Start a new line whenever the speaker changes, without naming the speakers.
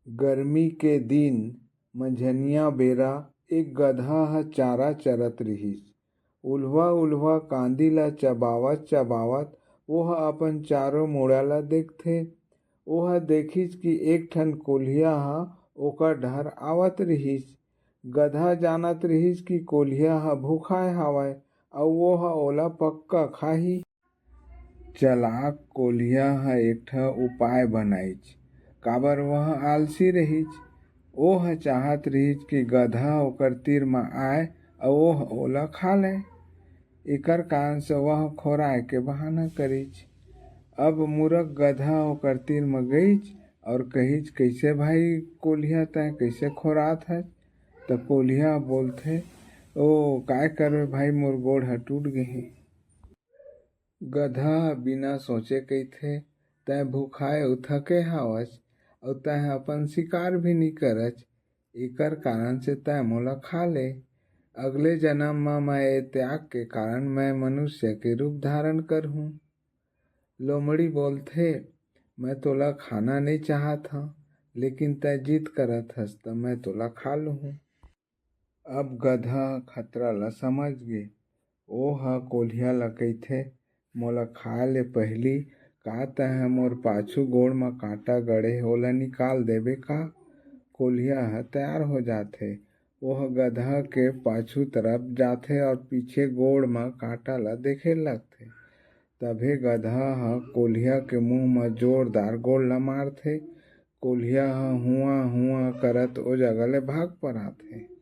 गर्मी के दिन मंझनिया बेरा एक गधा ह चारा चरत रिहिस। उल्हा उल्हा कांदी ल चबावत चबावत ओह अपन चारों मुड़ा ल देखथे। ओह देखिस कि एक ठन कोल्हिया ह ओकर डहर आवत रिहिस। गधा जानत रिहिस कि कोल्हिया ह भूखाए हावय अउ ओह ओला पक्का खाही। चलाक कोल्हिया ह एकठा उपाय बनाइच, काबर वह आलसी रहिस। ओह चाहत रिहिस कि गधा ओकर तीर म आए अउ ओह ओला खा लय। एकर कारण से वह खोराए के बहाना करिच। अब मूरख गधा ओकर तीर म गइच और कहिच, कैसे भाई कोल्हिया तैं कैसे खोरात हस? त कोल्हिया बोलथे, ओ काय करबे भाई, मोर गोड़ ह टूट गे हे। गधा बिना सोचे कहिथे, तैं भूखाए अउ थके हावस अउ तैं अपन शिकार भी नी करच, एकर कारण से तैं मोला खा ले। अगले जन्म म मैं ए त्याग के कारण मैं मनुष्य के रूप धारण करहूँ। लोमड़ी बोलथे, मैं तोला खाना नहीं चाहत हूँ, लेकिन तै जिद करत हस त मैं तोला खा लूँ। अब गधा खतरा ल समझ गे। ओह कोल्हिया ल कहिथे, मोला खाए ले पहिली का तैं मोर पाछू गोड़ म कांटा गड़े हे ओला निकाल देबे का? कोल्हिया ह तैयार हो जाथे। ओह गधा के पाछू तरफ जाथे और पीछे गोड़ म कांटा ल देखे लगथे। तभे गधा ह कोल्हिया के मुंह म जोरदार गोड़ ल मारथे। कोल्हिया ह हुआ हुआ करत ओ जगह ले भाग पराथे।